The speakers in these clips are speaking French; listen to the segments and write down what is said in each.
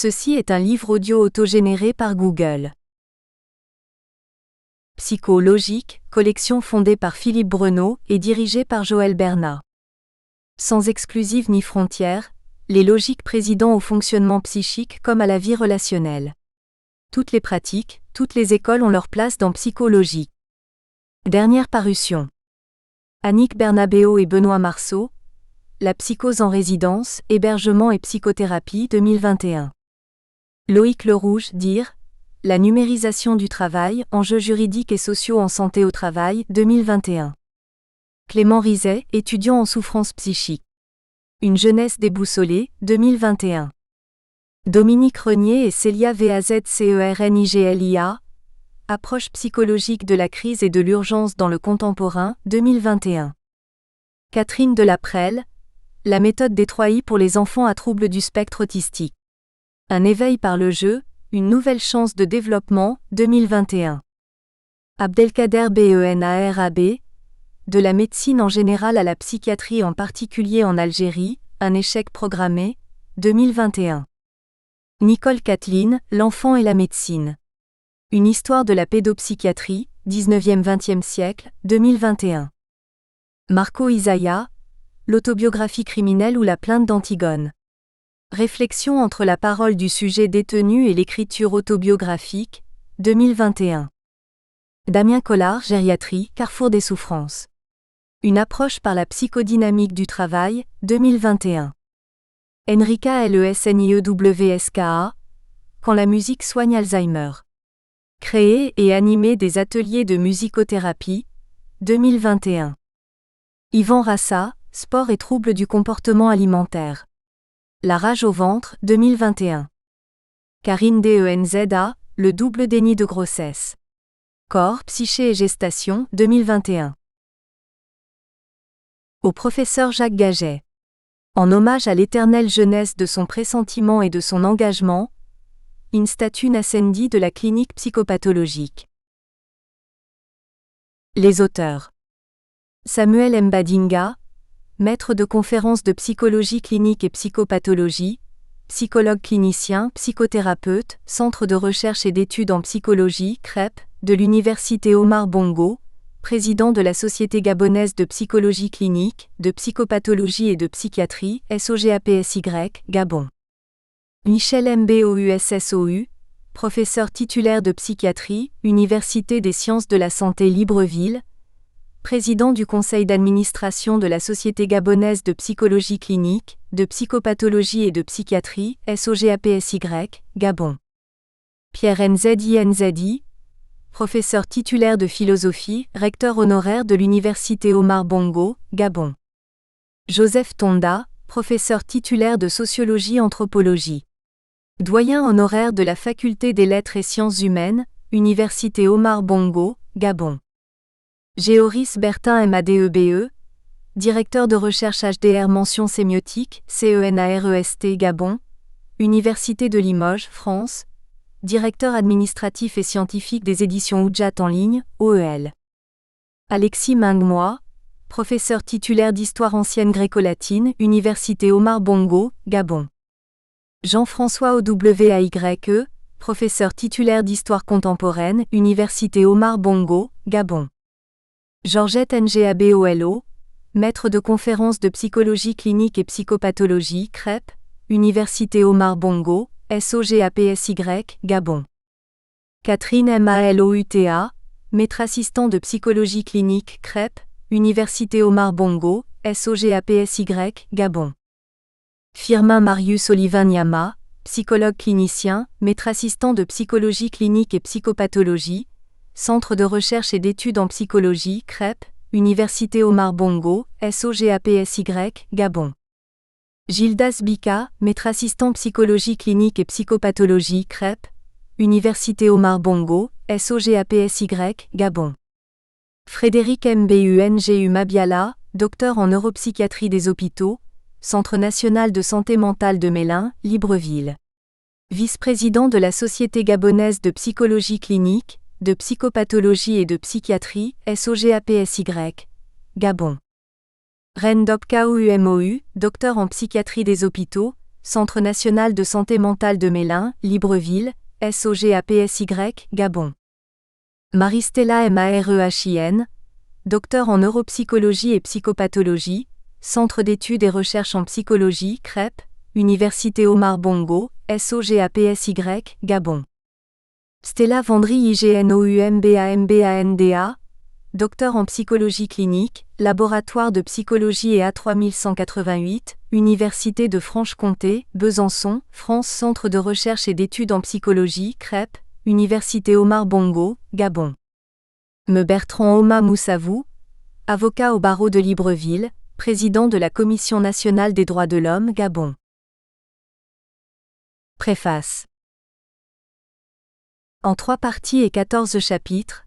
Ceci est un livre audio autogénéré par Google. Psychologique, collection fondée par Philippe Breneau et dirigée par Joël Bernat. Sans exclusive ni frontières, les logiques président au fonctionnement psychique comme à la vie relationnelle. Toutes les pratiques, toutes les écoles ont leur place dans Psychologie. Dernière parution. Annick Bernabéo et Benoît Marceau. La psychose en résidence, hébergement et psychothérapie 2021. Loïc Lerouge, dire. La numérisation du travail, enjeux juridiques et sociaux en santé au travail 2021. Clément Rizet, étudiant en souffrance psychique. Une jeunesse déboussolée 2021. Dominique Renier et Célia Vazcerniglia. Approche psychologique de la crise et de l'urgence dans le contemporain 2021. Catherine Delaprelle. La méthode des 3I pour les enfants à troubles du spectre autistique. Un éveil par le jeu, une nouvelle chance de développement 2021. Abdelkader Benarab. De la médecine en général à la psychiatrie en particulier en Algérie, un échec programmé 2021. Nicole Kathleen, l'enfant et la médecine. Une histoire de la pédopsychiatrie, 19e-20e siècle, 2021. Marco Isaiah. L'autobiographie criminelle ou la plainte d'Antigone. Réflexion entre la parole du sujet détenu et l'écriture autobiographique, 2021. Damien Collard, Gériatrie, Carrefour des souffrances. Une approche par la psychodynamique du travail, 2021. Enrica Lesniewska. Quand la musique soigne Alzheimer. Créer et animer des ateliers de musicothérapie, 2021. Yvan Rassa, Sport et troubles du comportement alimentaire. La rage au ventre, 2021. Karine Denza, le double déni de grossesse. Corps, psyché et gestation, 2021. Au professeur Jacques Gaget. En hommage à l'éternelle jeunesse de son pressentiment et de son engagement, une statue Nascendi de la clinique psychopathologique. Les auteurs. Samuel Mbadinga, maître de conférences de psychologie clinique et psychopathologie, psychologue clinicien, psychothérapeute, Centre de recherche et d'études en psychologie, CREP, de l'Université Omar Bongo, président de la Société gabonaise de psychologie clinique, de psychopathologie et de psychiatrie, SOGAPSY, Gabon. Michel Mboussou, professeur titulaire de psychiatrie, Université des sciences de la santé Libreville, président du conseil d'administration de la Société gabonaise de psychologie clinique, de psychopathologie et de psychiatrie, SOGAPSY, Gabon. Pierre Nzadi, professeur titulaire de philosophie, recteur honoraire de l'Université Omar Bongo, Gabon. Joseph Tonda, professeur titulaire de sociologie-anthropologie. Doyen honoraire de la Faculté des lettres et sciences humaines, Université Omar Bongo, Gabon. Géoris Bertin MADEBE, directeur de recherche HDR mention sémiotique, CENAREST Gabon, Université de Limoges, France, directeur administratif et scientifique des éditions Oudjat en ligne, OEL. Alexis Mingmois, professeur titulaire d'histoire ancienne gréco-latine, Université Omar Bongo, Gabon. Jean-François OWAYE, professeur titulaire d'histoire contemporaine, Université Omar Bongo, Gabon. Georgette Ngabolo, maître de conférences de psychologie clinique et psychopathologie, CREP, Université Omar Bongo, SOGAPSY, Gabon. Catherine Malouta, maître assistant de psychologie clinique, CREP, Université Omar Bongo, SOGAPSY, Gabon. Firmin Marius Olivain Niama, psychologue clinicien, maître assistant de psychologie clinique et psychopathologie, Centre de recherche et d'études en psychologie, CREP, Université Omar Bongo, SOGAPSY, Gabon. Gildas Bika, maître assistant psychologie clinique et psychopathologie, CREP, Université Omar Bongo, SOGAPSY, Gabon. Frédéric Mbungu Mabiala, docteur en neuropsychiatrie des hôpitaux, Centre national de santé mentale de Mélin, Libreville. Vice-président de la Société gabonaise de psychologie clinique, de psychopathologie et de psychiatrie, SOGAPSY, Gabon. Ren Dopka UMOU, docteur en psychiatrie des hôpitaux, Centre national de santé mentale de Mélin, Libreville, SOGAPSY, Gabon. Maristella Marehin, docteur en neuropsychologie et psychopathologie, Centre d'études et recherches en psychologie, CREP, Université Omar Bongo, SOGAPSY, Gabon. Stella Vendry IGNOUMBAMBANDA, docteur en psychologie clinique, Laboratoire de psychologie et A3188, Université de Franche-Comté, Besançon, France Centre de recherche et d'études en psychologie, CREP, Université Omar Bongo, Gabon. Me Bertrand Oma Moussavou, avocat au barreau de Libreville, président de la Commission nationale des droits de l'homme, Gabon. Préface. En 3 parties et 14 chapitres,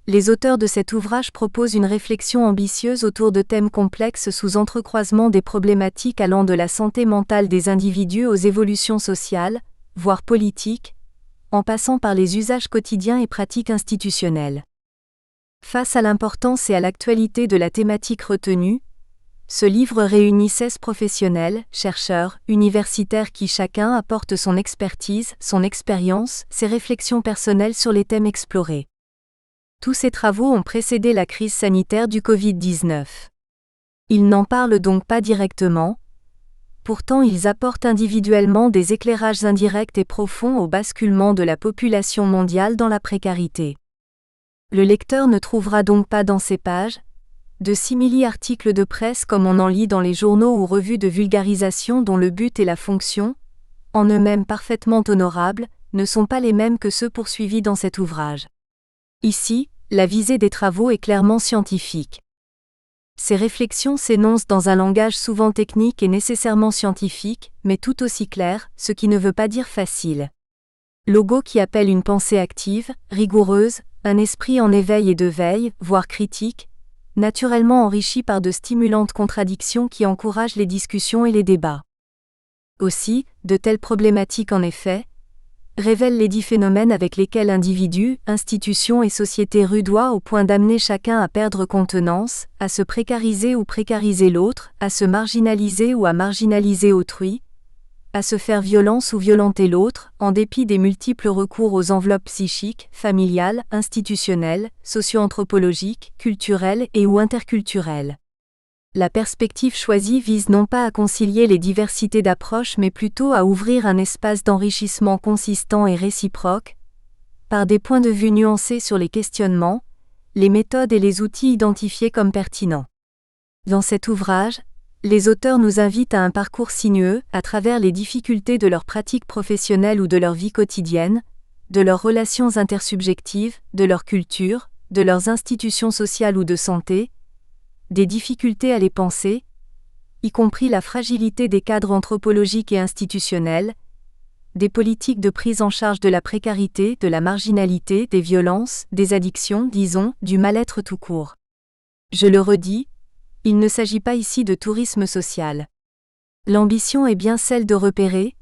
les auteurs de cet ouvrage proposent une réflexion ambitieuse autour de thèmes complexes sous entrecroisement des problématiques allant de la santé mentale des individus aux évolutions sociales, voire politiques, en passant par les usages quotidiens et pratiques institutionnelles. Face à l'importance et à l'actualité de la thématique retenue, ce livre réunit 16 professionnels, chercheurs, universitaires qui chacun apporte son expertise, son expérience, ses réflexions personnelles sur les thèmes explorés. Tous ces travaux ont précédé la crise sanitaire du Covid-19. Ils n'en parlent donc pas directement, pourtant ils apportent individuellement des éclairages indirects et profonds au basculement de la population mondiale dans la précarité. Le lecteur ne trouvera donc pas dans ces pages de simili-articles de presse comme on en lit dans les journaux ou revues de vulgarisation dont le but et la fonction, en eux-mêmes parfaitement honorables, ne sont pas les mêmes que ceux poursuivis dans cet ouvrage. Ici, la visée des travaux est clairement scientifique. Ces réflexions s'énoncent dans un langage souvent technique et nécessairement scientifique, mais tout aussi clair, ce qui ne veut pas dire facile. Logo qui appelle une pensée active, rigoureuse, un esprit en éveil et de veille, voire critique, naturellement enrichi par de stimulantes contradictions qui encouragent les discussions et les débats. Aussi, de telles problématiques en effet, révèlent les 10 phénomènes avec lesquels individus, institutions et sociétés rudoient au point d'amener chacun à perdre contenance, à se précariser ou précariser l'autre, à se marginaliser ou à marginaliser autrui, à se faire violence ou violenter l'autre, en dépit des multiples recours aux enveloppes psychiques, familiales, institutionnelles, socio-anthropologiques, culturelles et ou interculturelles. La perspective choisie vise non pas à concilier les diversités d'approches mais plutôt à ouvrir un espace d'enrichissement consistant et réciproque, par des points de vue nuancés sur les questionnements, les méthodes et les outils identifiés comme pertinents. Dans cet ouvrage, les auteurs nous invitent à un parcours sinueux, à travers les difficultés de leur pratique professionnelle ou de leur vie quotidienne, de leurs relations intersubjectives, de leur culture, de leurs institutions sociales ou de santé, des difficultés à les penser, y compris la fragilité des cadres anthropologiques et institutionnels, des politiques de prise en charge de la précarité, de la marginalité, des violences, des addictions, disons, du mal-être tout court. Je le redis, il ne s'agit pas ici de tourisme social. L'ambition est bien celle de repérer,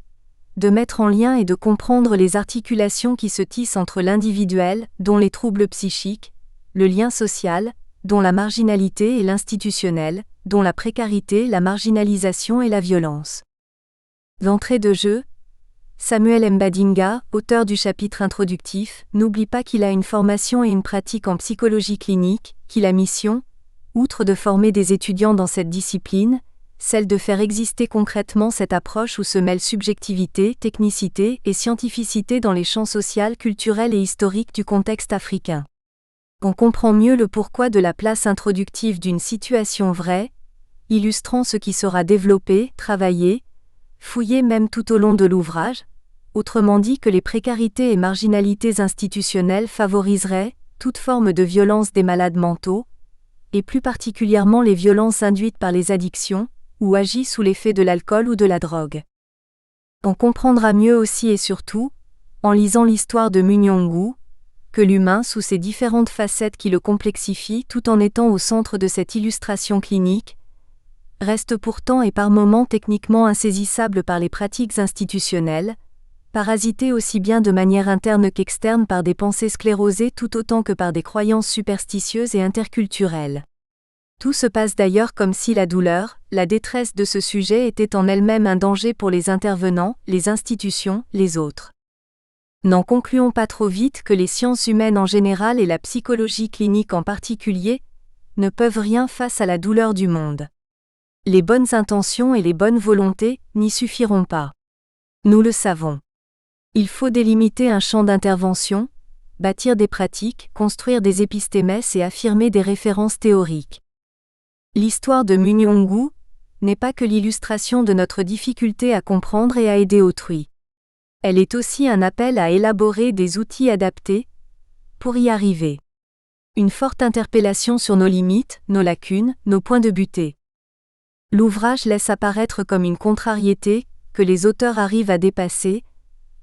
de mettre en lien et de comprendre les articulations qui se tissent entre l'individuel, dont les troubles psychiques, le lien social, dont la marginalité et l'institutionnel, dont la précarité, la marginalisation et la violence. D'entrée de jeu, Samuel Mbadinga, auteur du chapitre introductif, n'oublie pas qu'il a une formation et une pratique en psychologie clinique, qu'il a mission, outre de former des étudiants dans cette discipline, celle de faire exister concrètement cette approche où se mêlent subjectivité, technicité et scientificité dans les champs social, culturel et historique du contexte africain. On comprend mieux le pourquoi de la place introductive d'une situation vraie, illustrant ce qui sera développé, travaillé, fouillé même tout au long de l'ouvrage, autrement dit que les précarités et marginalités institutionnelles favoriseraient toute forme de violence des malades mentaux, et plus particulièrement les violences induites par les addictions, ou agies sous l'effet de l'alcool ou de la drogue. On comprendra mieux aussi et surtout, en lisant l'histoire de Munyongu, que l'humain sous ses différentes facettes qui le complexifient tout en étant au centre de cette illustration clinique, reste pourtant et par moments techniquement insaisissable par les pratiques institutionnelles, parasité aussi bien de manière interne qu'externe par des pensées sclérosées tout autant que par des croyances superstitieuses et interculturelles. Tout se passe d'ailleurs comme si la douleur, la détresse de ce sujet était en elle-même un danger pour les intervenants, les institutions, les autres. N'en concluons pas trop vite que les sciences humaines en général et la psychologie clinique en particulier ne peuvent rien face à la douleur du monde. Les bonnes intentions et les bonnes volontés n'y suffiront pas. Nous le savons. Il faut délimiter un champ d'intervention, bâtir des pratiques, construire des épistémès et affirmer des références théoriques. L'histoire de Munyongu n'est pas que l'illustration de notre difficulté à comprendre et à aider autrui. Elle est aussi un appel à élaborer des outils adaptés pour y arriver. Une forte interpellation sur nos limites, nos lacunes, nos points de butée. L'ouvrage laisse apparaître comme une contrariété que les auteurs arrivent à dépasser,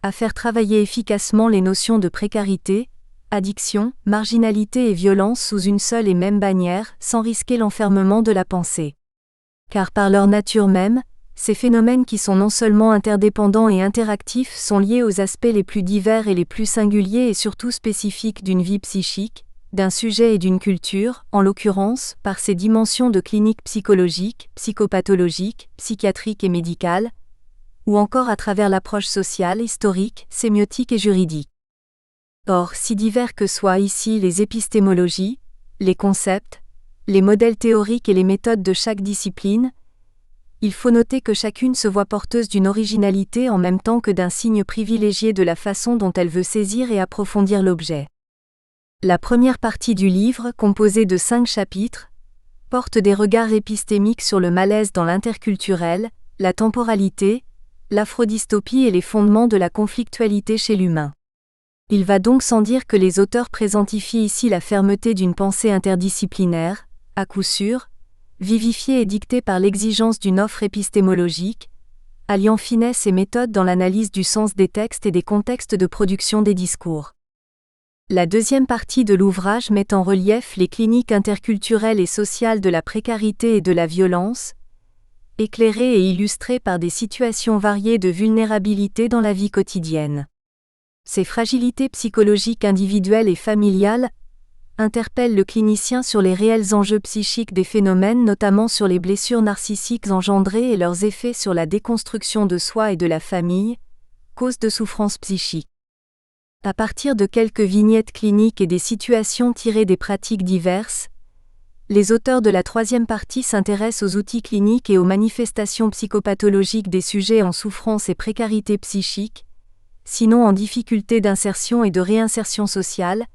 à faire travailler efficacement les notions de précarité, addiction, marginalité et violence sous une seule et même bannière, sans risquer l'enfermement de la pensée. Car par leur nature même, ces phénomènes qui sont non seulement interdépendants et interactifs sont liés aux aspects les plus divers et les plus singuliers et surtout spécifiques d'une vie psychique, d'un sujet et d'une culture, en l'occurrence, par ses dimensions de clinique psychologique, psychopathologique, psychiatrique et médicale, ou encore à travers l'approche sociale, historique, sémiotique et juridique. Or, si divers que soient ici les épistémologies, les concepts, les modèles théoriques et les méthodes de chaque discipline, il faut noter que chacune se voit porteuse d'une originalité en même temps que d'un signe privilégié de la façon dont elle veut saisir et approfondir l'objet. La première partie du livre, composée de 5 chapitres, porte des regards épistémiques sur le malaise dans l'interculturel, la temporalité, l'afrodystopie et les fondements de la conflictualité chez l'humain. Il va donc sans dire que les auteurs présentifient ici la fermeté d'une pensée interdisciplinaire, à coup sûr, vivifiée et dictée par l'exigence d'une offre épistémologique, alliant finesse et méthode dans l'analyse du sens des textes et des contextes de production des discours. La deuxième partie de l'ouvrage met en relief les cliniques interculturelles et sociales de la précarité et de la violence, éclairées et illustrées par des situations variées de vulnérabilité dans la vie quotidienne. Ces fragilités psychologiques individuelles et familiales interpellent le clinicien sur les réels enjeux psychiques des phénomènes, notamment sur les blessures narcissiques engendrées et leurs effets sur la déconstruction de soi et de la famille, cause de souffrance psychique. À partir de quelques vignettes cliniques et des situations tirées des pratiques diverses, les auteurs de la troisième partie s'intéressent aux outils cliniques et aux manifestations psychopathologiques des sujets en souffrance et précarité psychique, sinon en difficulté d'insertion et de réinsertion sociale,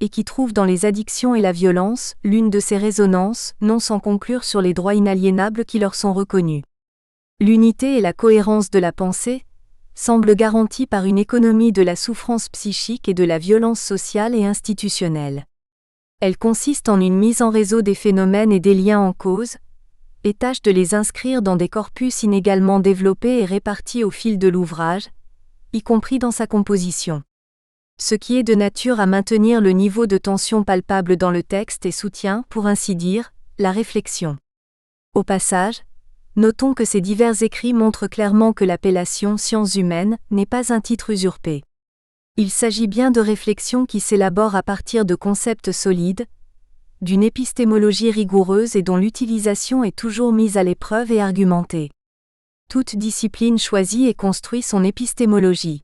et qui trouvent dans les addictions et la violence l'une de ces résonances, non sans conclure sur les droits inaliénables qui leur sont reconnus. L'unité et la cohérence de la pensée semblent garanties par une économie de la souffrance psychique et de la violence sociale et institutionnelle. Elle consiste en une mise en réseau des phénomènes et des liens en cause, et tâche de les inscrire dans des corpus inégalement développés et répartis au fil de l'ouvrage, y compris dans sa composition. Ce qui est de nature à maintenir le niveau de tension palpable dans le texte et soutient, pour ainsi dire, la réflexion. Au passage, notons que ces divers écrits montrent clairement que l'appellation « sciences humaines » n'est pas un titre usurpé. Il s'agit bien de réflexions qui s'élaborent à partir de concepts solides, d'une épistémologie rigoureuse et dont l'utilisation est toujours mise à l'épreuve et argumentée. Toute discipline choisit et construit son épistémologie.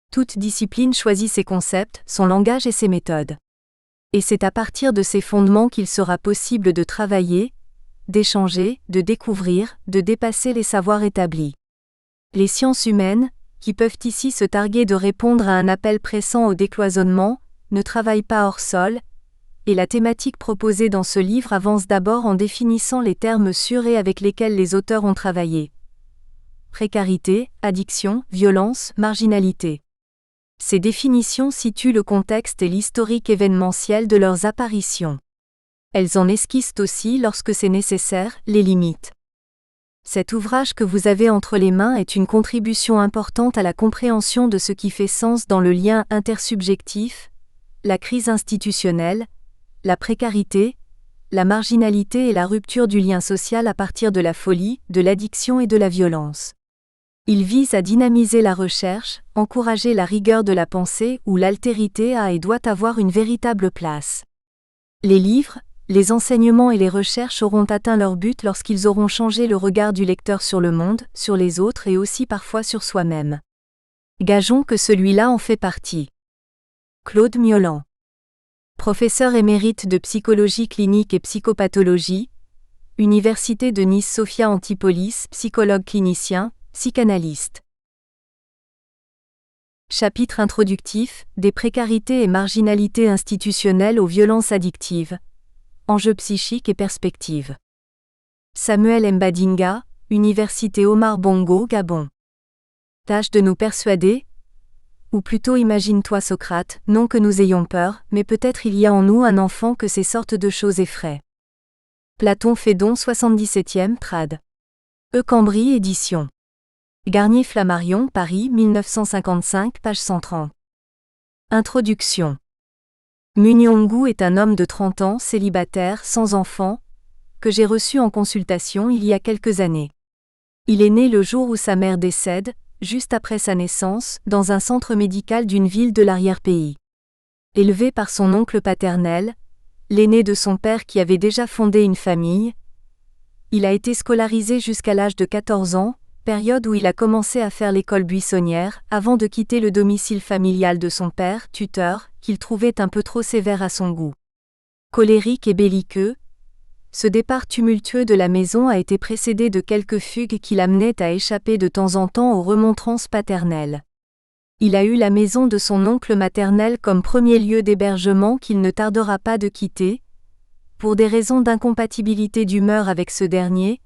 Toute discipline choisit ses concepts, son langage et ses méthodes. Et c'est à partir de ces fondements qu'il sera possible de travailler, d'échanger, de découvrir, de dépasser les savoirs établis. Les sciences humaines, qui peuvent ici se targuer de répondre à un appel pressant au décloisonnement, ne travaillent pas hors sol, et la thématique proposée dans ce livre avance d'abord en définissant les termes sûrs et avec lesquels les auteurs ont travaillé. Précarité, addiction, violence, marginalité. Ces définitions situent le contexte et l'historique événementiel de leurs apparitions. Elles en esquissent aussi, lorsque c'est nécessaire, les limites. Cet ouvrage que vous avez entre les mains est une contribution importante à la compréhension de ce qui fait sens dans le lien intersubjectif, la crise institutionnelle, la précarité, la marginalité et la rupture du lien social à partir de la folie, de l'addiction et de la violence. Il vise à dynamiser la recherche, encourager la rigueur de la pensée où l'altérité a et doit avoir une véritable place. Les livres, Les enseignements et les recherches auront atteint leur but lorsqu'ils auront changé le regard du lecteur sur le monde, sur les autres et aussi parfois sur soi-même. Gageons que celui-là en fait partie. Claude Miolan. Professeur émérite de psychologie clinique et psychopathologie, Université de Nice Sophia Antipolis, psychologue clinicien, psychanalyste. Chapitre introductif, des précarités et marginalités institutionnelles aux violences addictives. Enjeux psychiques et perspectives. Samuel Mbadinga, Université Omar Bongo, Gabon. Tâche de nous persuader, ou plutôt imagine-toi Socrate, non que nous ayons peur, mais peut-être il y a en nous un enfant que ces sortes de choses effraient. Platon Fédon 77e trad. Cambry édition. Garnier Flammarion, Paris 1955, page 130. Introduction. Munyongu est un homme de 30 ans, célibataire, sans enfant, que j'ai reçu en consultation il y a quelques années. Il est né le jour où sa mère décède, juste après sa naissance, dans un centre médical d'une ville de l'arrière-pays. Élevé par son oncle paternel, l'aîné de son père qui avait déjà fondé une famille, il a été scolarisé jusqu'à l'âge de 14 ans, période où il a commencé à faire l'école buissonnière, avant de quitter le domicile familial de son père, tuteur, qu'il trouvait un peu trop sévère à son goût. Colérique et belliqueux, ce départ tumultueux de la maison a été précédé de quelques fugues qui l'amenaient à échapper de temps en temps aux remontrances paternelles. Il a eu la maison de son oncle maternel comme premier lieu d'hébergement qu'il ne tardera pas de quitter, pour des raisons d'incompatibilité d'humeur avec ce dernier,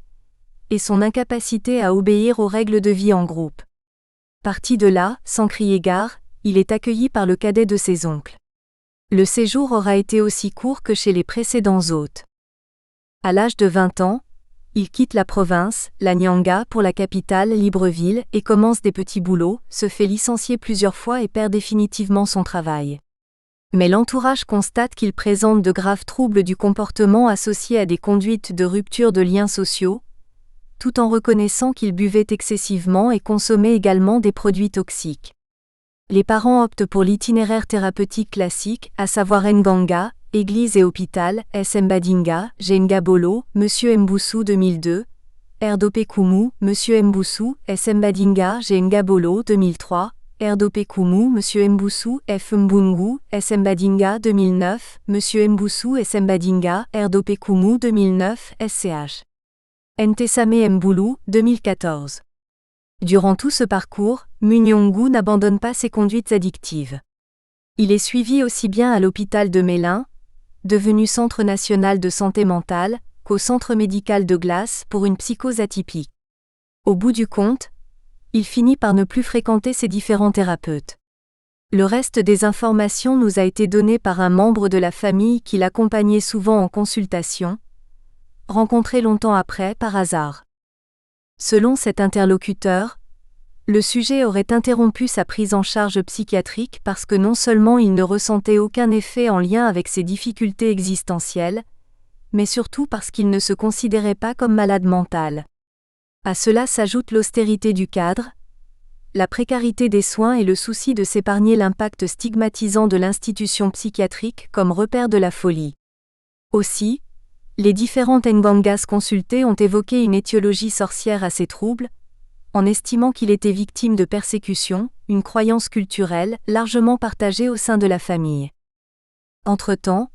et son incapacité à obéir aux règles de vie en groupe. Parti de là, sans crier gare, il est accueilli par le cadet de ses oncles. Le séjour aura été aussi court que chez les précédents hôtes. À l'âge de 20 ans, il quitte la province, la Nyanga, pour la capitale, Libreville, et commence des petits boulots, se fait licencier plusieurs fois et perd définitivement son travail. Mais l'entourage constate qu'il présente de graves troubles du comportement associés à des conduites de rupture de liens sociaux, tout en reconnaissant qu'il buvait excessivement et consommait également des produits toxiques. Les parents optent pour l'itinéraire thérapeutique classique, à savoir Nganga, Église et hôpital, S. Mbadinga, G. Ngabolo, M. Mboussou 2002, Erdopé Koumou, M. Mboussou, S. Mbadinga, G. Ngabolo 2003, Erdopé Koumou, M. Mboussou, F. Mbungu, S. Mbadinga 2009, M. Mboussou, S. Mbadinga, Erdopé Koumou 2009, SCH. Ntesame Mboulou, 2014. Durant tout ce parcours, Munyongu n'abandonne pas ses conduites addictives. Il est suivi aussi bien à l'hôpital de Mélin, devenu Centre national de santé mentale, qu'au centre médical de Glace pour une psychose atypique. Au bout du compte, il finit par ne plus fréquenter ses différents thérapeutes. Le reste des informations nous a été donné par un membre de la famille qui l'accompagnait souvent en consultation, rencontré longtemps après par hasard. Selon cet interlocuteur, le sujet aurait interrompu sa prise en charge psychiatrique parce que non seulement il ne ressentait aucun effet en lien avec ses difficultés existentielles, mais surtout parce qu'il ne se considérait pas comme malade mental. À cela s'ajoute l'austérité du cadre, la précarité des soins et le souci de s'épargner l'impact stigmatisant de l'institution psychiatrique comme repère de la folie. Aussi, les différentes Ngangas consultées ont évoqué une étiologie sorcière à ces troubles, en estimant qu'il était victime de persécutions, une croyance culturelle largement partagée au sein de la famille. Entre-temps,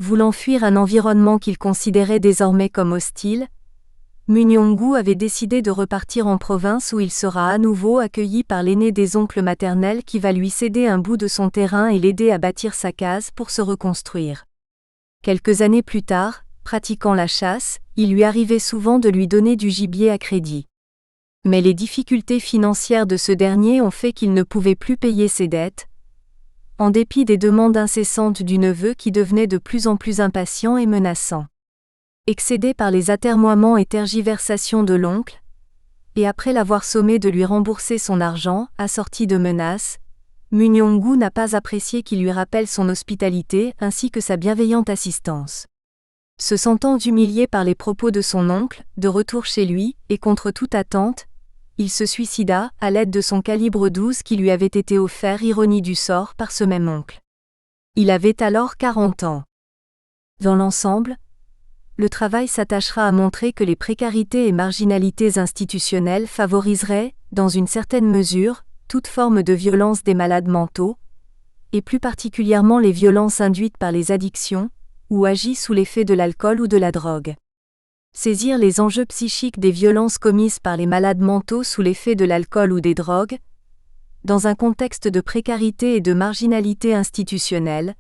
voulant fuir un environnement qu'il considérait désormais comme hostile, Munyongu avait décidé de repartir en province où il sera à nouveau accueilli par l'aîné des oncles maternels qui va lui céder un bout de son terrain et l'aider à bâtir sa case pour se reconstruire. Quelques années plus tard, pratiquant la chasse, il lui arrivait souvent de lui donner du gibier à crédit. Mais les difficultés financières de ce dernier ont fait qu'il ne pouvait plus payer ses dettes, en dépit des demandes incessantes du neveu qui devenait de plus en plus impatient et menaçant. Excédé par les atermoiements et tergiversations de l'oncle, et après l'avoir sommé de lui rembourser son argent, assorti de menaces, Munyongu n'a pas apprécié qu'il lui rappelle son hospitalité ainsi que sa bienveillante assistance. Se sentant humilié par les propos de son oncle, de retour chez lui, et contre toute attente, il se suicida, à l'aide de son calibre 12 qui lui avait été offert, ironie du sort, par ce même oncle. Il avait alors 40 ans. Dans l'ensemble, le travail s'attachera à montrer que les précarités et marginalités institutionnelles favoriseraient, dans une certaine mesure, toute forme de violence des malades mentaux, et plus particulièrement les violences induites par les addictions, ou agies sous l'effet de l'alcool ou de la drogue. Saisir les enjeux psychiques des violences commises par les malades mentaux sous l'effet de l'alcool ou des drogues, dans un contexte de précarité et de marginalité institutionnelle,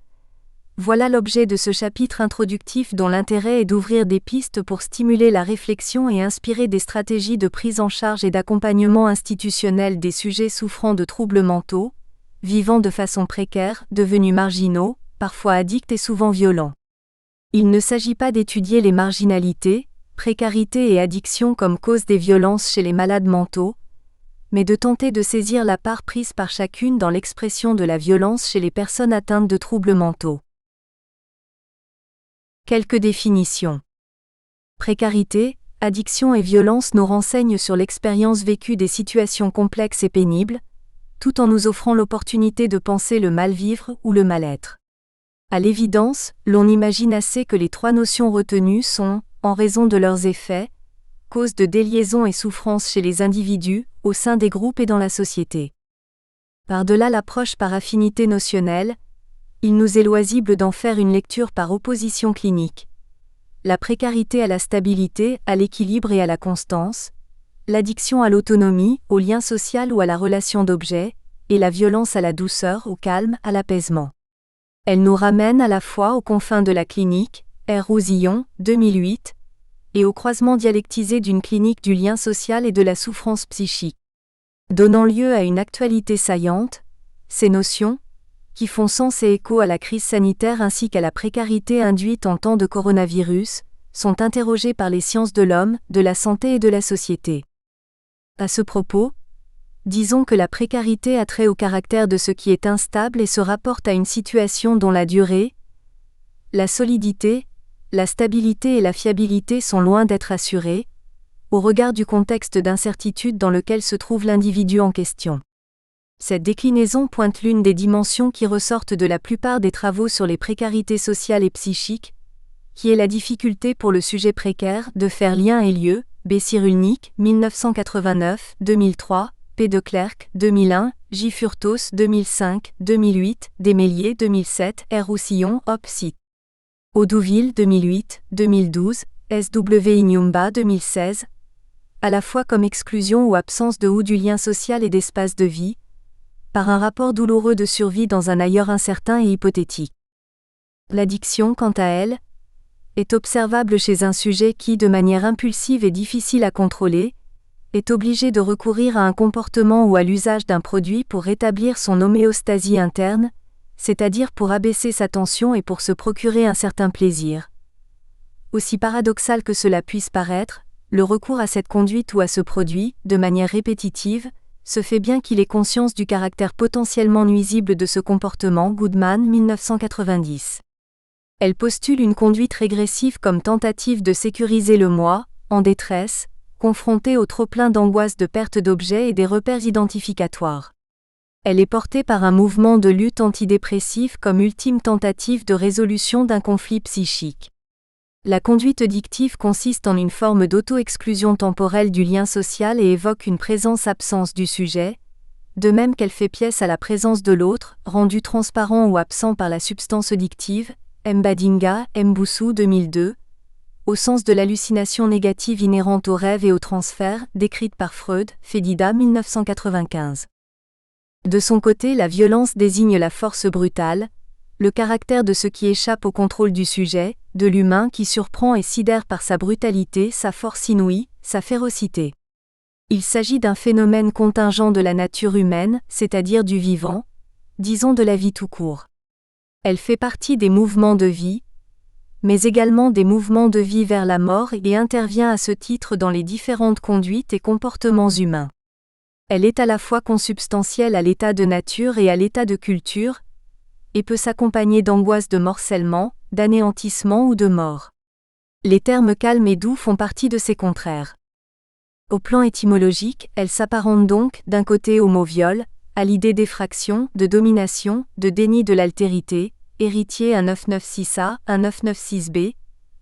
voilà l'objet de ce chapitre introductif dont l'intérêt est d'ouvrir des pistes pour stimuler la réflexion et inspirer des stratégies de prise en charge et d'accompagnement institutionnel des sujets souffrant de troubles mentaux, vivant de façon précaire, devenus marginaux, parfois addicts et souvent violents. Il ne s'agit pas d'étudier les marginalités, précarité et addiction comme cause des violences chez les malades mentaux, mais de tenter de saisir la part prise par chacune dans l'expression de la violence chez les personnes atteintes de troubles mentaux. Quelques définitions. Précarité, addiction et violence nous renseignent sur l'expérience vécue des situations complexes et pénibles, tout en nous offrant l'opportunité de penser le mal-vivre ou le mal-être. À l'évidence, l'on imagine assez que les trois notions retenues sont, en raison de leurs effets, cause de déliaison et souffrance chez les individus, au sein des groupes et dans la société. Par-delà l'approche par affinité notionnelle, il nous est loisible d'en faire une lecture par opposition clinique. La précarité à la stabilité, à l'équilibre et à la constance, l'addiction à l'autonomie, au lien social ou à la relation d'objet, et la violence à la douceur, au calme, à l'apaisement. Elle nous ramène à la fois aux confins de la clinique, R. Rousillon, 2008, et au croisement dialectisé d'une clinique du lien social et de la souffrance psychique. Donnant lieu à une actualité saillante, ces notions, qui font sens et écho à la crise sanitaire ainsi qu'à la précarité induite en temps de coronavirus, sont interrogées par les sciences de l'homme, de la santé et de la société. À ce propos, disons que la précarité a trait au caractère de ce qui est instable et se rapporte à une situation dont la durée, la solidité, la stabilité et la fiabilité sont loin d'être assurées, au regard du contexte d'incertitude dans lequel se trouve l'individu en question. Cette déclinaison pointe l'une des dimensions qui ressortent de la plupart des travaux sur les précarités sociales et psychiques, qui est la difficulté pour le sujet précaire de faire lien et lieu, B. Cyrulnik, 1989, 2003, P. de Clercq, 2001, J. Furtos, 2005, 2008, Desmélier, 2007, R. Roussillon, Op. Cit. Audouville, 2008, 2012, S.W. Inyumba, 2016, à la fois comme exclusion ou absence de ou du lien social et d'espace de vie, par un rapport douloureux de survie dans un ailleurs incertain et hypothétique. L'addiction, quant à elle, est observable chez un sujet qui, de manière impulsive et difficile à contrôler, est obligé de recourir à un comportement ou à l'usage d'un produit pour rétablir son homéostasie interne, c'est-à-dire pour abaisser sa tension et pour se procurer un certain plaisir. Aussi paradoxal que cela puisse paraître, le recours à cette conduite ou à ce produit, de manière répétitive, se fait bien qu'il ait conscience du caractère potentiellement nuisible de ce comportement. Goodman, 1990. Elle postule une conduite régressive comme tentative de sécuriser le moi, en détresse, confronté au trop-plein d'angoisse de perte d'objets et des repères identificatoires. Elle est portée par un mouvement de lutte antidépressif comme ultime tentative de résolution d'un conflit psychique. La conduite addictive consiste en une forme d'auto-exclusion temporelle du lien social et évoque une présence-absence du sujet, de même qu'elle fait pièce à la présence de l'autre, rendu transparent ou absent par la substance addictive, Mbadinga, Mboussou 2002, au sens de l'hallucination négative inhérente au rêve et au transfert, décrite par Freud, Fedida 1995. De son côté, la violence désigne la force brutale, le caractère de ce qui échappe au contrôle du sujet, de l'humain qui surprend et sidère par sa brutalité, sa force inouïe, sa férocité. Il s'agit d'un phénomène contingent de la nature humaine, c'est-à-dire du vivant, disons de la vie tout court. Elle fait partie des mouvements de vie, mais également des mouvements de vie vers la mort et intervient à ce titre dans les différentes conduites et comportements humains. Elle est à la fois consubstantielle à l'état de nature et à l'état de culture, et peut s'accompagner d'angoisse de morcellement, d'anéantissement ou de mort. Les termes calme et doux font partie de ces contraires. Au plan étymologique, elle s'apparente donc, d'un côté au mot viol, à l'idée d'effraction, de domination, de déni de l'altérité, héritier un 996A, un 996B,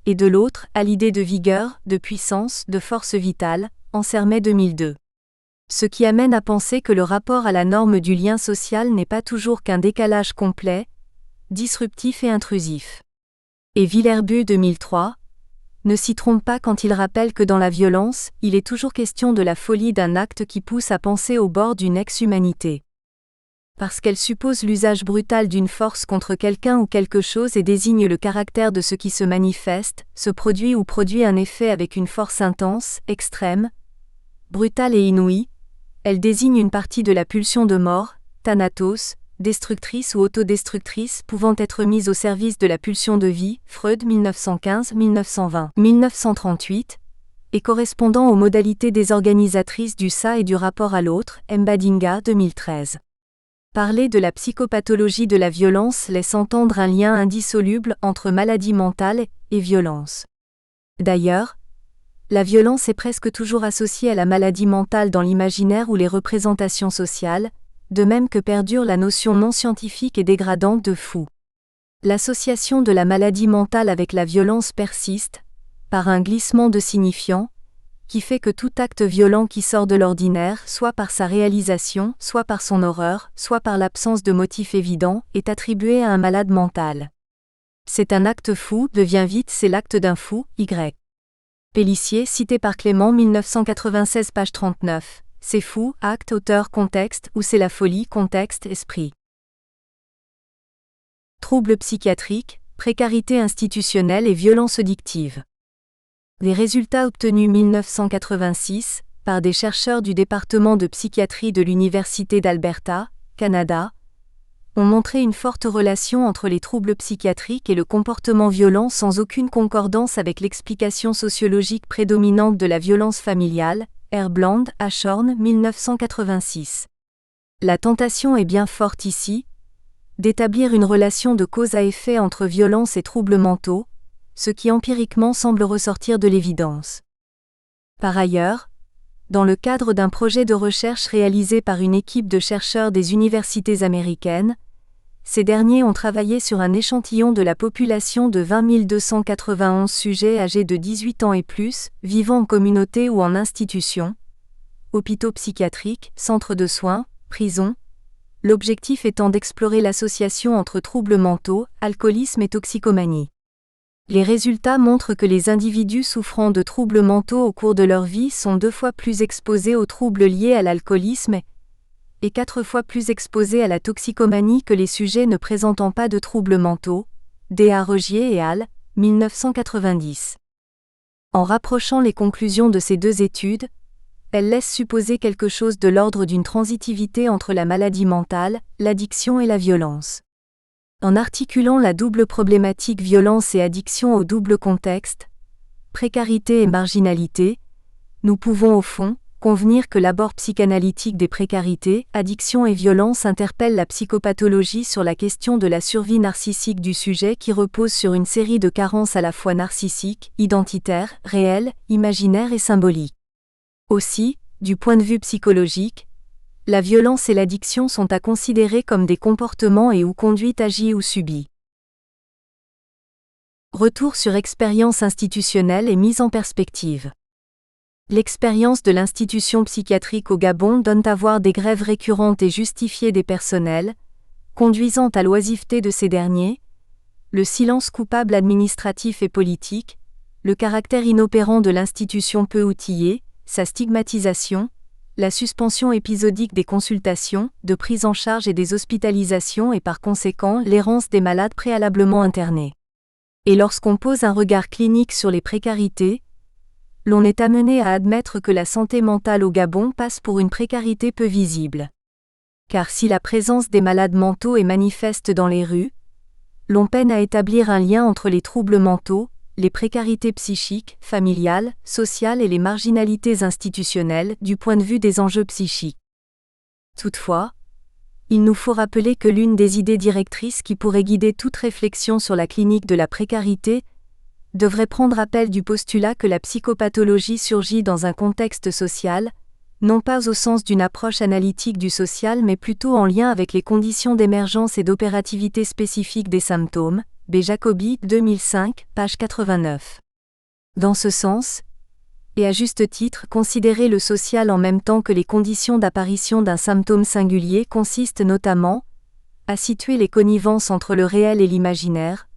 et de l'autre, à l'idée de vigueur, de puissance, de force vitale, en Sermet 2002. Ce qui amène à penser que le rapport à la norme du lien social n'est pas toujours qu'un décalage complet, disruptif et intrusif. Et Villerbu 2003 ne s'y trompe pas quand il rappelle que dans la violence, il est toujours question de la folie d'un acte qui pousse à penser au bord d'une ex-humanité. Parce qu'elle suppose l'usage brutal d'une force contre quelqu'un ou quelque chose et désigne le caractère de ce qui se manifeste, se produit ou produit un effet avec une force intense, extrême, brutale et inouïe, elle désigne une partie de la pulsion de mort, thanatos, destructrice ou autodestructrice pouvant être mise au service de la pulsion de vie, Freud 1915-1920, 1938, et correspondant aux modalités désorganisatrices du ça et du rapport à l'autre, Mbadinga 2013. Parler de la psychopathologie de la violence laisse entendre un lien indissoluble entre maladie mentale et violence. D'ailleurs, la violence est presque toujours associée à la maladie mentale dans l'imaginaire ou les représentations sociales, de même que perdure la notion non scientifique et dégradante de fou. L'association de la maladie mentale avec la violence persiste, par un glissement de signifiant, qui fait que tout acte violent qui sort de l'ordinaire, soit par sa réalisation, soit par son horreur, soit par l'absence de motif évident, est attribué à un malade mental. C'est un acte fou, devient vite c'est l'acte d'un fou, Y. Pélissier, cité par Clément 1996 page 39. C'est fou, acte, auteur, contexte, ou c'est la folie, contexte, esprit. Troubles psychiatriques, précarité institutionnelle et violence addictive. Les résultats obtenus 1986, par des chercheurs du département de psychiatrie de l'Université d'Alberta, Canada, ont montré une forte relation entre les troubles psychiatriques et le comportement violent sans aucune concordance avec l'explication sociologique prédominante de la violence familiale, Herbland, Ashorn, 1986. La tentation est bien forte ici, d'établir une relation de cause à effet entre violence et troubles mentaux, ce qui empiriquement semble ressortir de l'évidence. Par ailleurs, dans le cadre d'un projet de recherche réalisé par une équipe de chercheurs des universités américaines, ces derniers ont travaillé sur un échantillon de la population de 20 291 sujets âgés de 18 ans et plus, vivant en communauté ou en institution, hôpitaux psychiatriques, centres de soins, prisons, l'objectif étant d'explorer l'association entre troubles mentaux, alcoolisme et toxicomanie. Les résultats montrent que les individus souffrant de troubles mentaux au cours de leur vie sont 2 fois plus exposés aux troubles liés à l'alcoolisme et 4 fois plus exposés à la toxicomanie que les sujets ne présentant pas de troubles mentaux, D.A. Regier et al., 1990. En rapprochant les conclusions de ces 2 études, elles laissent supposer quelque chose de l'ordre d'une transitivité entre la maladie mentale, l'addiction et la violence. En articulant la double problématique violence et addiction au double contexte, précarité et marginalité, nous pouvons au fond convenir que l'abord psychanalytique des précarités, addiction et violence interpelle la psychopathologie sur la question de la survie narcissique du sujet qui repose sur une série de carences à la fois narcissiques, identitaires, réelles, imaginaires et symboliques. Aussi, du point de vue psychologique, la violence et l'addiction sont à considérer comme des comportements et ou conduites agies ou subies. Retour sur expérience institutionnelle et mise en perspective. L'expérience de l'institution psychiatrique au Gabon donne à voir des grèves récurrentes et justifiées des personnels, conduisant à l'oisiveté de ces derniers, le silence coupable administratif et politique, le caractère inopérant de l'institution peu outillée, sa stigmatisation, la suspension épisodique des consultations, de prise en charge et des hospitalisations et par conséquent l'errance des malades préalablement internés. Et lorsqu'on pose un regard clinique sur les précarités, l'on est amené à admettre que la santé mentale au Gabon passe pour une précarité peu visible. Car si la présence des malades mentaux est manifeste dans les rues, l'on peine à établir un lien entre les troubles mentaux, les précarités psychiques, familiales, sociales et les marginalités institutionnelles du point de vue des enjeux psychiques. Toutefois, il nous faut rappeler que l'une des idées directrices qui pourrait guider toute réflexion sur la clinique de la précarité devrait prendre appel du postulat que la psychopathologie surgit dans un contexte social, non pas au sens d'une approche analytique du social mais plutôt en lien avec les conditions d'émergence et d'opérativité spécifiques des symptômes, B. Jacobi, 2005, page 89. Dans ce sens, et à juste titre, considérer le social en même temps que les conditions d'apparition d'un symptôme singulier consiste notamment à situer les connivences entre le réel et l'imaginaire,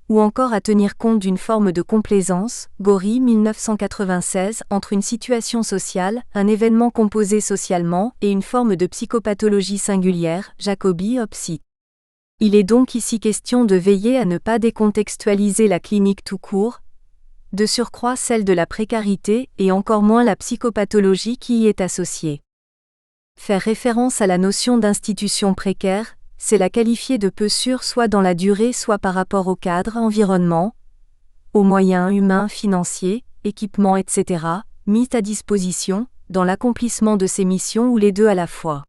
ou encore à tenir compte d'une forme de complaisance, Gori 1996, entre une situation sociale, un événement composé socialement, et une forme de psychopathologie singulière, Jacobi Opsi. Il est donc ici question de veiller à ne pas décontextualiser la clinique tout court, de surcroît celle de la précarité et encore moins la psychopathologie qui y est associée. Faire référence à la notion d'institution précaire, c'est la qualifier de peu sûre soit dans la durée soit par rapport au cadre, environnement, aux moyens humains, financiers, équipements, etc., mis à disposition, dans l'accomplissement de ses missions ou les deux à la fois.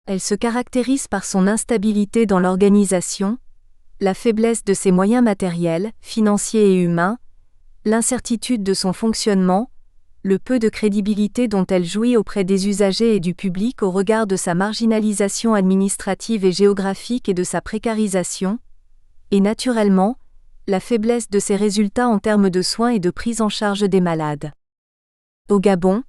Elle se caractérise par son instabilité dans l'organisation, la faiblesse de ses moyens matériels, financiers et humains, l'incertitude de son fonctionnement, le peu de crédibilité dont elle jouit auprès des usagers et du public au regard de sa marginalisation administrative et géographique et de sa précarisation, et naturellement, la faiblesse de ses résultats en termes de soins et de prise en charge des malades. Au Gabon,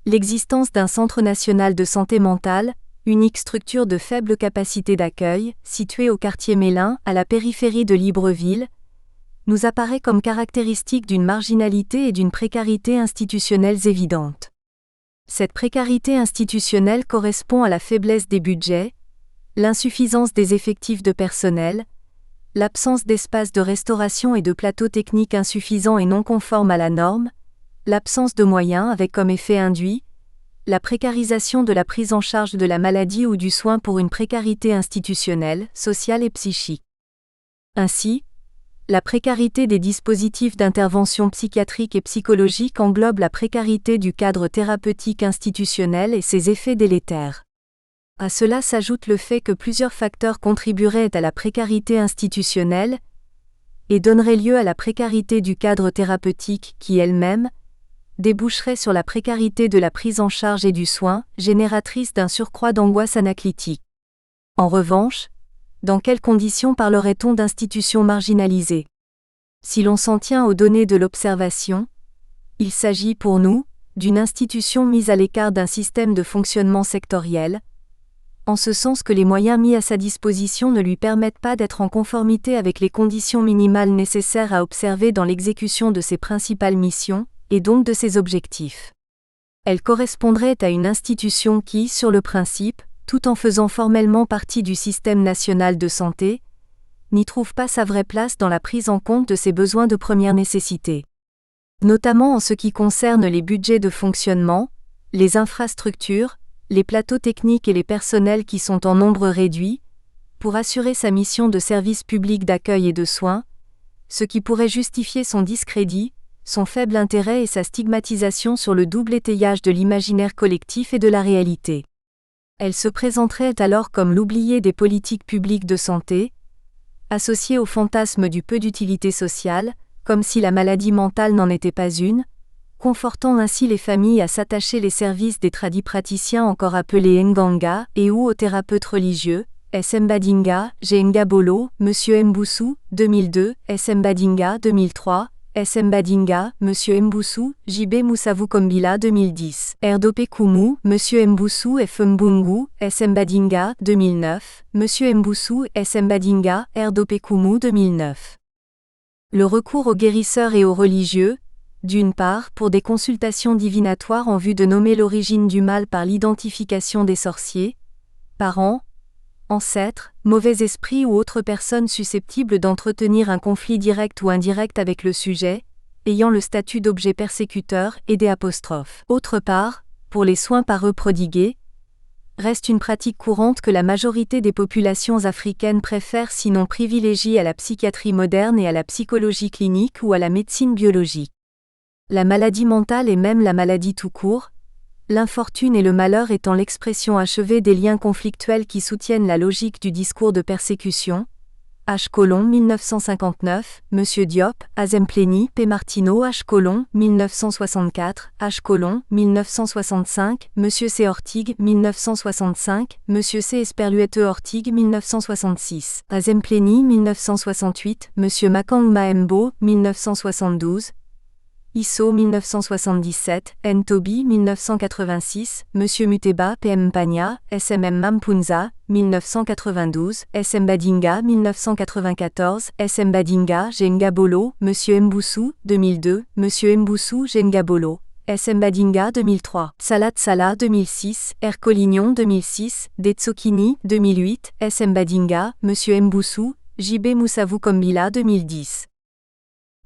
l'existence d'un centre national de santé mentale, unique structure de faible capacité d'accueil, située au quartier Mélin, à la périphérie de Libreville, nous apparaît comme caractéristique d'une marginalité et d'une précarité institutionnelles évidentes. Cette précarité institutionnelle correspond à la faiblesse des budgets, l'insuffisance des effectifs de personnel, l'absence d'espaces de restauration et de plateaux techniques insuffisants et non conformes à la norme, l'absence de moyens avec comme effet induit, la précarisation de la prise en charge de la maladie ou du soin pour une précarité institutionnelle, sociale et psychique. Ainsi, la précarité des dispositifs d'intervention psychiatrique et psychologique englobe la précarité du cadre thérapeutique institutionnel et ses effets délétères. À cela s'ajoute le fait que plusieurs facteurs contribueraient à la précarité institutionnelle et donneraient lieu à la précarité du cadre thérapeutique qui elle-même déboucherait sur la précarité de la prise en charge et du soin, génératrice d'un surcroît d'angoisse anaclitique. En revanche, dans quelles conditions parlerait-on d'institutions marginalisées ? Si l'on s'en tient aux données de l'observation, il s'agit pour nous d'une institution mise à l'écart d'un système de fonctionnement sectoriel, en ce sens que les moyens mis à sa disposition ne lui permettent pas d'être en conformité avec les conditions minimales nécessaires à observer dans l'exécution de ses principales missions, et donc de ses objectifs. Elle correspondrait à une institution qui, sur le principe, tout en faisant formellement partie du système national de santé, n'y trouve pas sa vraie place dans la prise en compte de ses besoins de première nécessité. Notamment en ce qui concerne les budgets de fonctionnement, les infrastructures, les plateaux techniques et les personnels qui sont en nombre réduit, pour assurer sa mission de service public d'accueil et de soins, ce qui pourrait justifier son discrédit, son faible intérêt et sa stigmatisation sur le double étayage de l'imaginaire collectif et de la réalité. Elle se présenterait alors comme l'oubliée des politiques publiques de santé, associée au fantasme du peu d'utilité sociale, comme si la maladie mentale n'en était pas une, confortant ainsi les familles à s'attacher les services des tradipraticiens encore appelés Nganga et ou aux thérapeutes religieux, S. Mbadinga, G. Ngabolo, M. Mboussou, 2002, S. Mbadinga, 2003, S. Mbadinga, M. Mboussou, J.B. Moussavu Kombila 2010. Erdope Koumou, M. Mboussou F. Mbungu, S. Mbadinga 2009, M. Mboussou, S. Mbadinga, Erdope Koumou 2009. Le recours aux guérisseurs et aux religieux, d'une part, pour des consultations divinatoires en vue de nommer l'origine du mal par l'identification des sorciers, parents, ancêtres, mauvais esprits ou autres personnes susceptibles d'entretenir un conflit direct ou indirect avec le sujet, ayant le statut d'objet persécuteur et des apostrophes. Autre part, pour les soins par eux prodigués, reste une pratique courante que la majorité des populations africaines préfèrent sinon privilégient à la psychiatrie moderne et à la psychologie clinique ou à la médecine biologique. La maladie mentale et même la maladie tout court, l'infortune et le malheur étant l'expression achevée des liens conflictuels qui soutiennent la logique du discours de persécution, H. 1959, Monsieur Diop, Azempleni, P. Martino H. 1964, H. 1965, Monsieur C. Ortigue 1965, Monsieur C. Esperluette Ortigue 1966, Azempleni 1968, Monsieur Makang Maembo 1972, ISO 1977, N. Toby 1986, Monsieur Muteba PM Pagna, SMM Mampunza, 1992, SM Badinga 1994, SM Badinga Jengabolo, Monsieur Mboussou, 2002, Monsieur Mboussou Jengabolo, SM Badinga 2003, Salat Salah 2006, R. Collignon 2006, Detsokini 2008, SM Badinga, Monsieur Mboussou, JB Moussavou Kombila 2010.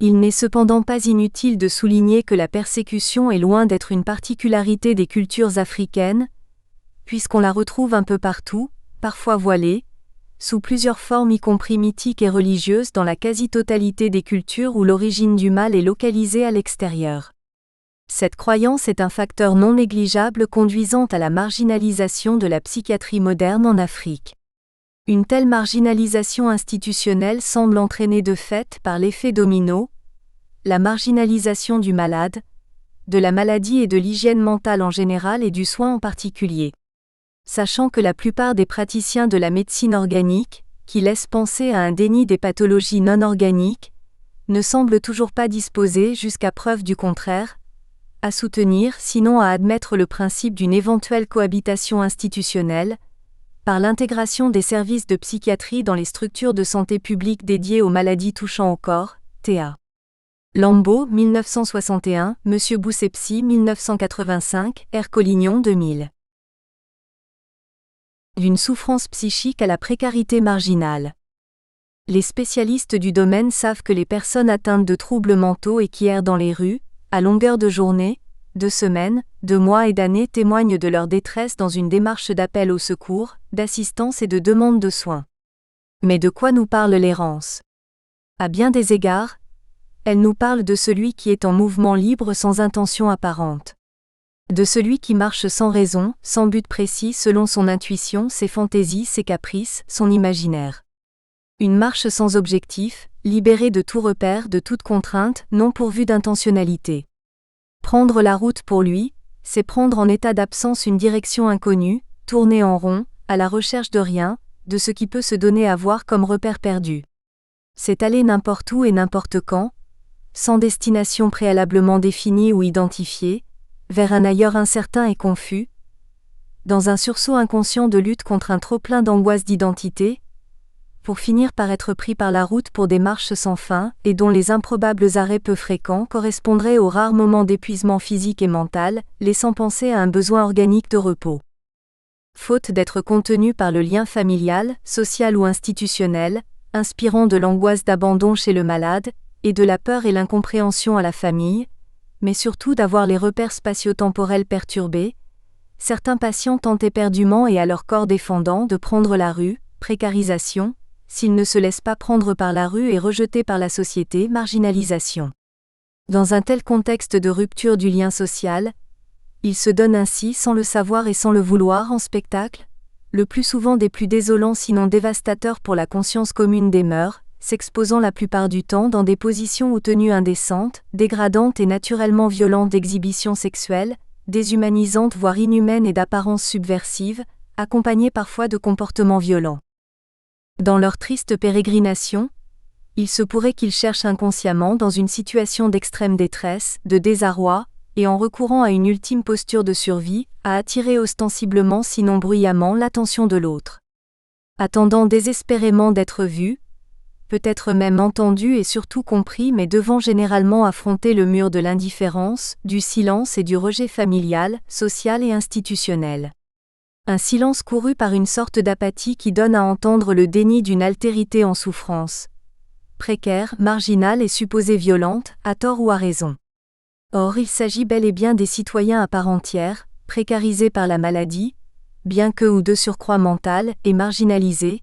Il n'est cependant pas inutile de souligner que la persécution est loin d'être une particularité des cultures africaines, puisqu'on la retrouve un peu partout, parfois voilée, sous plusieurs formes y compris mythiques et religieuses dans la quasi-totalité des cultures où l'origine du mal est localisée à l'extérieur. Cette croyance est un facteur non négligeable conduisant à la marginalisation de la psychiatrie moderne en Afrique. Une telle marginalisation institutionnelle semble entraînée de fait par l'effet domino, la marginalisation du malade, de la maladie et de l'hygiène mentale en général et du soin en particulier. Sachant que la plupart des praticiens de la médecine organique, qui laissent penser à un déni des pathologies non organiques, ne semblent toujours pas disposés, jusqu'à preuve du contraire, à soutenir, sinon à admettre le principe d'une éventuelle cohabitation institutionnelle, par l'intégration des services de psychiatrie dans les structures de santé publique dédiées aux maladies touchant au corps, TA. Lambeau, 1961, Monsieur Boussepsi, 1985, R. Collignon, 2000. D'une souffrance psychique à la précarité marginale. Les spécialistes du domaine savent que les personnes atteintes de troubles mentaux et qui errent dans les rues, à longueur de journée, de semaines, de mois et d'années témoignent de leur détresse dans une démarche d'appel au secours, d'assistance et de demande de soins. Mais de quoi nous parle l'errance ? À bien des égards, elle nous parle de celui qui est en mouvement libre sans intention apparente. De celui qui marche sans raison, sans but précis selon son intuition, ses fantaisies, ses caprices, son imaginaire. Une marche sans objectif, libérée de tout repère, de toute contrainte, non pourvue d'intentionnalité. Prendre la route pour lui, c'est prendre en état d'absence une direction inconnue, tourner en rond, à la recherche de rien, de ce qui peut se donner à voir comme repère perdu. C'est aller n'importe où et n'importe quand, sans destination préalablement définie ou identifiée, vers un ailleurs incertain et confus, dans un sursaut inconscient de lutte contre un trop-plein d'angoisse d'identité, pour finir par être pris par la route pour des marches sans fin, et dont les improbables arrêts peu fréquents correspondraient aux rares moments d'épuisement physique et mental, laissant penser à un besoin organique de repos. Faute d'être contenu par le lien familial, social ou institutionnel, inspirant de l'angoisse d'abandon chez le malade, et de la peur et l'incompréhension à la famille, mais surtout d'avoir les repères spatio-temporels perturbés, certains patients tentent éperdument et à leur corps défendant de prendre la rue, précarisation, s'ils ne se laissent pas prendre par la rue et rejetés par la société, marginalisation. Dans un tel contexte de rupture du lien social, ils se donnent ainsi sans le savoir et sans le vouloir en spectacle, le plus souvent des plus désolants sinon dévastateurs pour la conscience commune des mœurs, s'exposant la plupart du temps dans des positions ou tenues indécentes, dégradantes et naturellement violentes d'exhibition sexuelle, déshumanisantes voire inhumaines et d'apparence subversive, accompagnées parfois de comportements violents. Dans leur triste pérégrination, il se pourrait qu'ils cherchent inconsciemment dans une situation d'extrême détresse, de désarroi, et en recourant à une ultime posture de survie, à attirer ostensiblement sinon bruyamment l'attention de l'autre. Attendant désespérément d'être vus, peut-être même entendus et surtout compris mais devant généralement affronter le mur de l'indifférence, du silence et du rejet familial, social et institutionnel. Un silence couru par une sorte d'apathie qui donne à entendre le déni d'une altérité en souffrance. Précaire, marginale et supposée violente, à tort ou à raison. Or il s'agit bel et bien des citoyens à part entière, précarisés par la maladie, bien que ou de surcroît mentale, et marginalisés,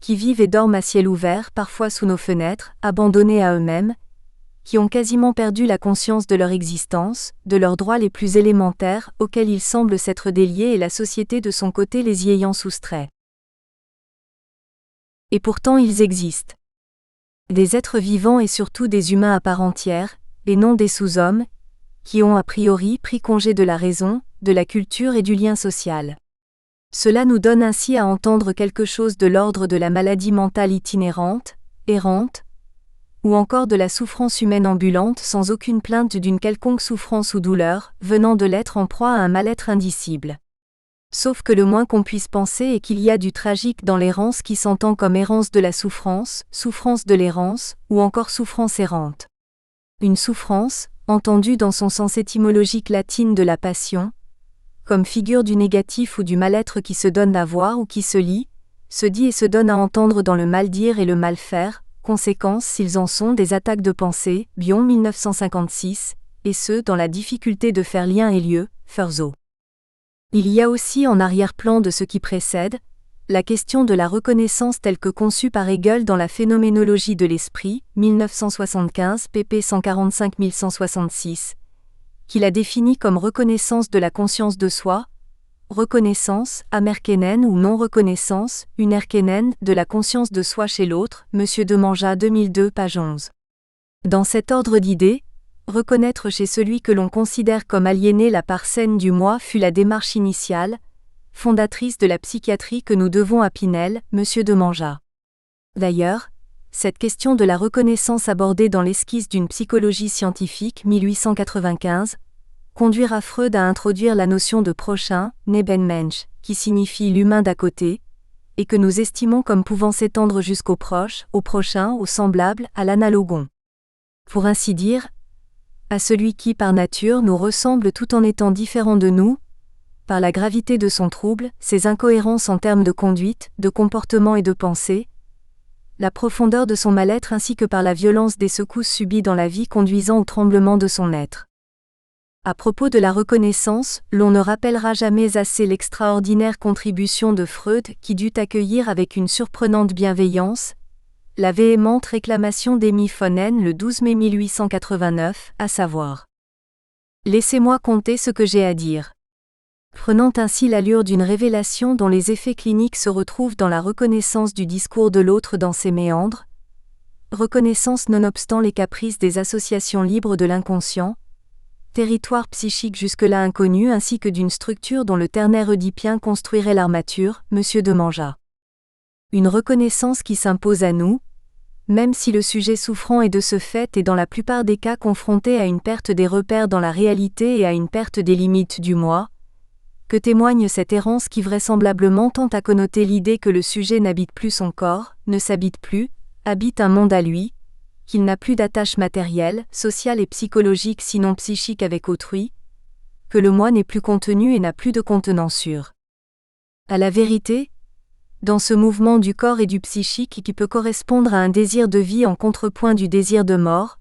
qui vivent et dorment à ciel ouvert parfois sous nos fenêtres, abandonnés à eux-mêmes, qui ont quasiment perdu la conscience de leur existence, de leurs droits les plus élémentaires auxquels ils semblent s'être déliés et la société de son côté les y ayant soustraits. Et pourtant ils existent. Des êtres vivants et surtout des humains à part entière, et non des sous-hommes, qui ont a priori pris congé de la raison, de la culture et du lien social. Cela nous donne ainsi à entendre quelque chose de l'ordre de la maladie mentale itinérante, errante, ou encore de la souffrance humaine ambulante sans aucune plainte d'une quelconque souffrance ou douleur, venant de l'être en proie à un mal-être indicible. Sauf que le moins qu'on puisse penser est qu'il y a du tragique dans l'errance qui s'entend comme errance de la souffrance, souffrance de l'errance, ou encore souffrance errante. Une souffrance, entendue dans son sens étymologique latine de la passion, comme figure du négatif ou du mal-être qui se donne à voir ou qui se lit, se dit et se donne à entendre dans le mal-dire et le mal-faire, conséquence s'ils en sont des attaques de pensée, Bion 1956, et ce dans la difficulté de faire lien et lieu, Furzo. Il y a aussi en arrière-plan de ce qui précède, la question de la reconnaissance telle que conçue par Hegel dans la phénoménologie de l'esprit, 1975 pp 145-1166, qu'il a définie comme reconnaissance de la conscience de soi, reconnaissance, amerkenen ou non-reconnaissance, unerkenen, de la conscience de soi chez l'autre, Monsieur Demanja 2002 page 11. Dans cet ordre d'idées, reconnaître chez celui que l'on considère comme aliéné la part saine du moi fut la démarche initiale, fondatrice de la psychiatrie que nous devons à Pinel, Monsieur Demanja. D'ailleurs, cette question de la reconnaissance abordée dans l'esquisse d'une psychologie scientifique 1895, conduira Freud à introduire la notion de prochain, Nebenmensch, qui signifie l'humain d'à côté, et que nous estimons comme pouvant s'étendre jusqu'au proche, au prochain, au semblable, à l'analogon. Pour ainsi dire, à celui qui par nature nous ressemble tout en étant différent de nous, par la gravité de son trouble, ses incohérences en termes de conduite, de comportement et de pensée, la profondeur de son mal-être ainsi que par la violence des secousses subies dans la vie conduisant au tremblement de son être. À propos de la reconnaissance, l'on ne rappellera jamais assez l'extraordinaire contribution de Freud qui dut accueillir avec une surprenante bienveillance la véhémente réclamation d'Emmy Fonen le 12 mai 1889, à savoir « Laissez-moi compter ce que j'ai à dire ». Prenant ainsi l'allure d'une révélation dont les effets cliniques se retrouvent dans la reconnaissance du discours de l'autre dans ses méandres, reconnaissance nonobstant les caprices des associations libres de l'inconscient, territoire psychique jusque-là inconnu ainsi que d'une structure dont le ternaire oedipien construirait l'armature, Monsieur Demanja. Une reconnaissance qui s'impose à nous, même si le sujet souffrant est de ce fait et dans la plupart des cas confronté à une perte des repères dans la réalité et à une perte des limites du moi, que témoigne cette errance qui vraisemblablement tend à connoter l'idée que le sujet n'habite plus son corps, ne s'habite plus, habite un monde à lui, qu'il n'a plus d'attache matérielle, sociale et psychologique sinon psychique avec autrui, que le moi n'est plus contenu et n'a plus de contenancure. À la vérité, dans ce mouvement du corps et du psychique qui peut correspondre à un désir de vie en contrepoint du désir de mort,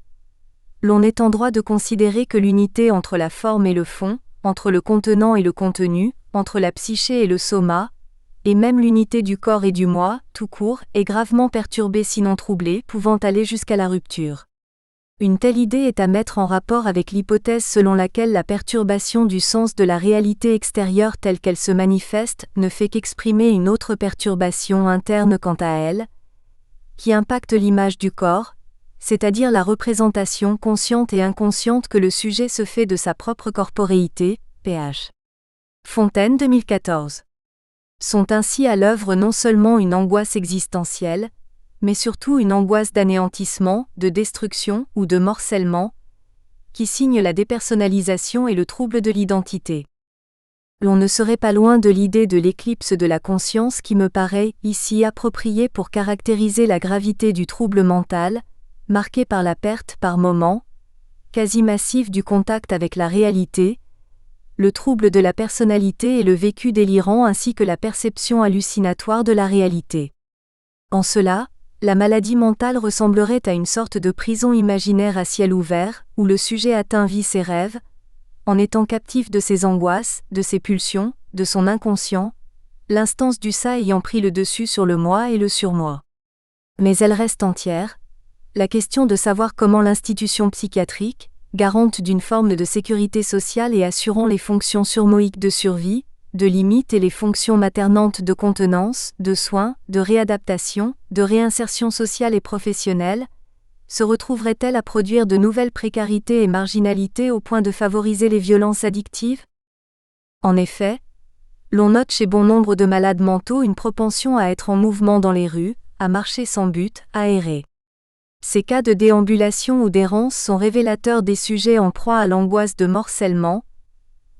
l'on est en droit de considérer que l'unité entre la forme et le fond, entre le contenant et le contenu, entre la psyché et le soma, et même l'unité du corps et du moi, tout court, est gravement perturbée sinon troublée, pouvant aller jusqu'à la rupture. Une telle idée est à mettre en rapport avec l'hypothèse selon laquelle la perturbation du sens de la réalité extérieure telle qu'elle se manifeste ne fait qu'exprimer une autre perturbation interne quant à elle, qui impacte l'image du corps, c'est-à-dire la représentation consciente et inconsciente que le sujet se fait de sa propre corporéité, ph. Fontaine 2014. Sont ainsi à l'œuvre non seulement une angoisse existentielle, mais surtout une angoisse d'anéantissement, de destruction ou de morcellement, qui signe la dépersonnalisation et le trouble de l'identité. L'on ne serait pas loin de l'idée de l'éclipse de la conscience qui me paraît, ici appropriée pour caractériser la gravité du trouble mental, marqué par la perte par moments, quasi massive du contact avec la réalité, le trouble de la personnalité et le vécu délirant ainsi que la perception hallucinatoire de la réalité. En cela, la maladie mentale ressemblerait à une sorte de prison imaginaire à ciel ouvert, où le sujet atteint vit ses rêves, en étant captif de ses angoisses, de ses pulsions, de son inconscient, l'instance du ça ayant pris le dessus sur le moi et le surmoi. Mais elle reste entière, la question de savoir comment l'institution psychiatrique, garante d'une forme de sécurité sociale et assurant les fonctions surmoïques de survie, de limites et les fonctions maternantes de contenance, de soins, de réadaptation, de réinsertion sociale et professionnelle, se retrouverait-elle à produire de nouvelles précarités et marginalités au point de favoriser les violences addictives? En effet, l'on note chez bon nombre de malades mentaux une propension à être en mouvement dans les rues, à marcher sans but, à errer. Ces cas de déambulation ou d'errance sont révélateurs des sujets en proie à l'angoisse de morcellement,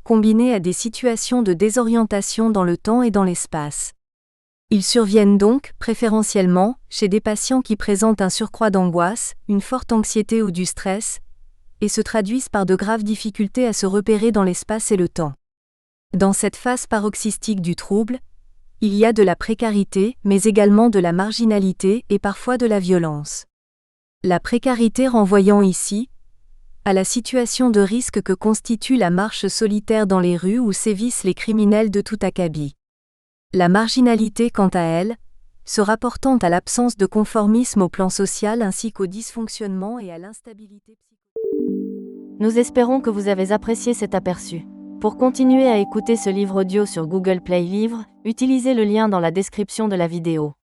combinés à des situations de désorientation dans le temps et dans l'espace. Ils surviennent donc, préférentiellement, chez des patients qui présentent un surcroît d'angoisse, une forte anxiété ou du stress, et se traduisent par de graves difficultés à se repérer dans l'espace et le temps. Dans cette phase paroxystique du trouble, il y a de la précarité, mais également de la marginalité et parfois de la violence. La précarité renvoyant ici à la situation de risque que constitue la marche solitaire dans les rues où sévissent les criminels de tout acabit. La marginalité, quant à elle, se rapportant à l'absence de conformisme au plan social ainsi qu'au dysfonctionnement et à l'instabilité psychologique. Nous espérons que vous avez apprécié cet aperçu. Pour continuer à écouter ce livre audio sur Google Play Livres, utilisez le lien dans la description de la vidéo.